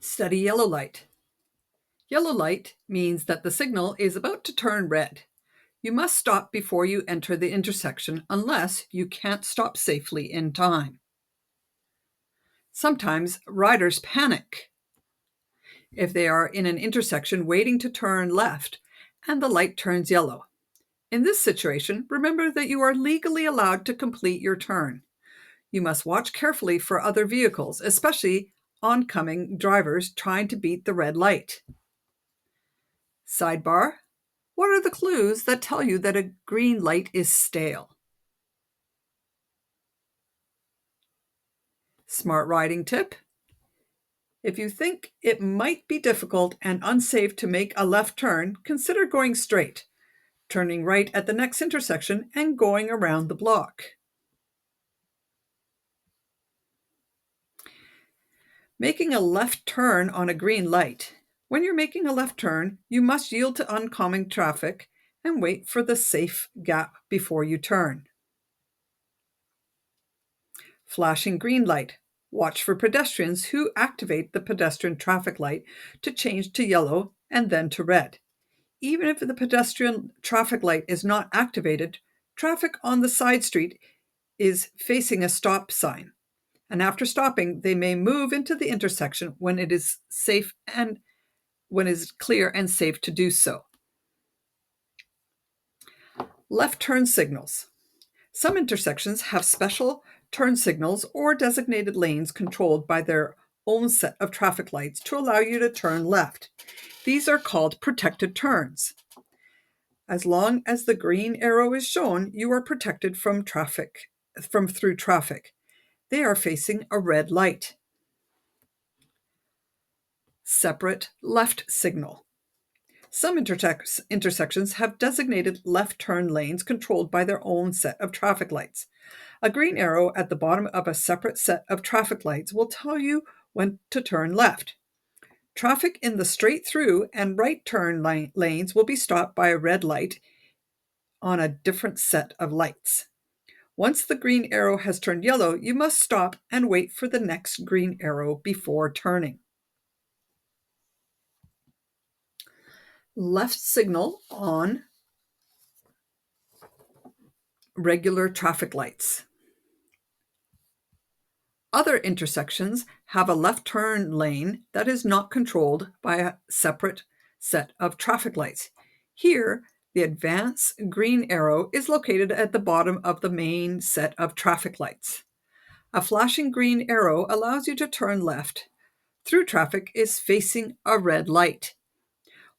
Study yellow light. Yellow light means that the signal is about to turn red. You must stop before you enter the intersection unless you can't stop safely in time. Sometimes riders panic if they are in an intersection waiting to turn left and the light turns yellow. In this situation, remember that you are legally allowed to complete your turn. You must watch carefully for other vehicles, especially oncoming drivers trying to beat the red light. Sidebar: what are the clues that tell you that a green light is stale? Smart riding tip: if you think it might be difficult and unsafe to make a left turn, consider going straight, turning right at the next intersection, and going around the block. Making a left turn on a green light. When you're making a left turn, you must yield to oncoming traffic and wait for the safe gap before you turn. Flashing green light. Watch for pedestrians who activate the pedestrian traffic light to change to yellow and then to red. Even if the pedestrian traffic light is not activated, traffic on the side street is facing a stop sign. And after stopping, they may move into the intersection when it is safe and when it is clear and safe to do so. Left turn signals. Some intersections have special turn signals or designated lanes controlled by their own set of traffic lights to allow you to turn left. These are called protected turns. As long as the green arrow is shown, you are protected from through traffic. They are facing a red light. Separate left signal. Some intersections have designated left turn lanes controlled by their own set of traffic lights. A green arrow at the bottom of a separate set of traffic lights will tell you when to turn left. Traffic in the straight through and right turn lanes will be stopped by a red light on a different set of lights. Once the green arrow has turned yellow, you must stop and wait for the next green arrow before turning. Left signal on regular traffic lights. Other intersections have a left turn lane that is not controlled by a separate set of traffic lights. Here, the advance green arrow is located at the bottom of the main set of traffic lights. A flashing green arrow allows you to turn left. Through traffic is facing a red light.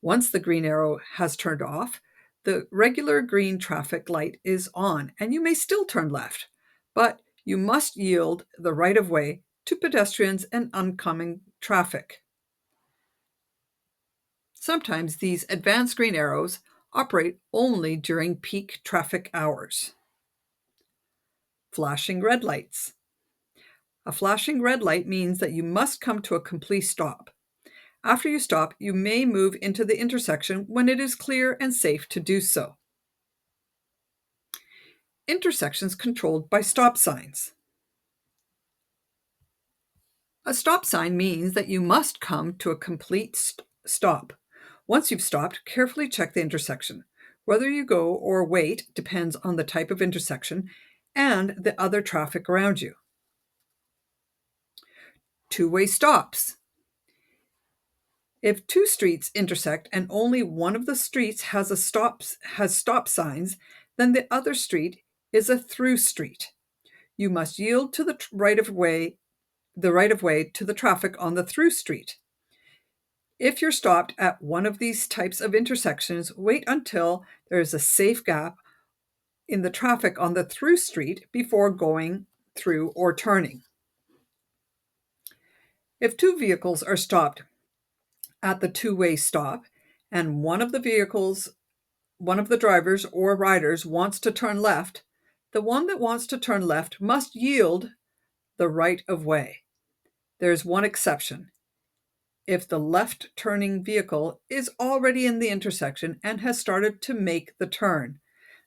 Once the green arrow has turned off, the regular green traffic light is on, and you may still turn left, but you must yield the right-of-way to pedestrians and oncoming traffic. Sometimes these advanced green arrows operate only during peak traffic hours. Flashing red lights. A flashing red light means that you must come to a complete stop. After you stop, you may move into the intersection when it is clear and safe to do so. Intersections controlled by stop signs. A stop sign means that you must come to a complete stop. Once you've stopped, carefully check the intersection. Whether you go or wait depends on the type of intersection and the other traffic around you. Two-way stops. If two streets intersect and only one of the streets has stop signs, then the other street is a through street. You must yield to the right of way to the traffic on the through street. If you're stopped at one of these types of intersections, wait until there is a safe gap in the traffic on the through street before going through or turning. If two vehicles are stopped at the two-way stop, and one of the drivers or riders wants to turn left, the one that wants to turn left must yield the right of way. There's one exception. If the left turning vehicle is already in the intersection and has started to make the turn,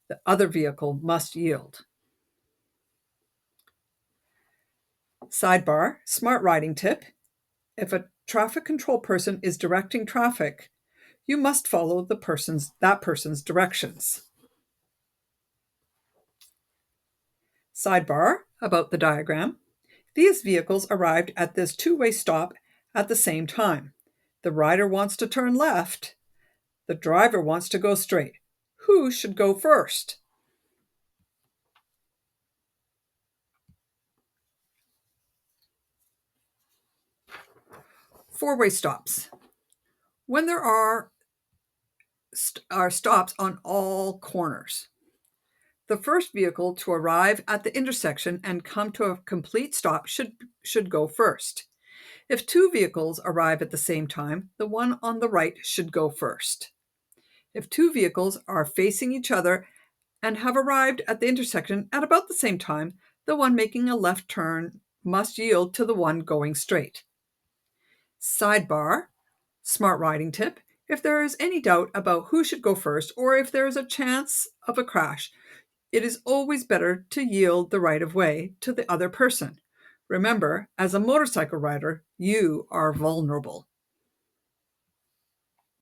the other vehicle must yield. Sidebar, smart riding tip. If a traffic control person is directing traffic, you must follow that person's directions. Sidebar about the diagram. These vehicles arrived at this two-way stop at the same time. The rider wants to turn left. The driver wants to go straight. Who should go first? Four-way stops. When there are stops on all corners, the first vehicle to arrive at the intersection and come to a complete stop should go first. If two vehicles arrive at the same time, the one on the right should go first. If two vehicles are facing each other and have arrived at the intersection at about the same time, the one making a left turn must yield to the one going straight. Sidebar, smart riding tip. If there is any doubt about who should go first or if there is a chance of a crash, it is always better to yield the right of way to the other person. Remember, as a motorcycle rider, you are vulnerable.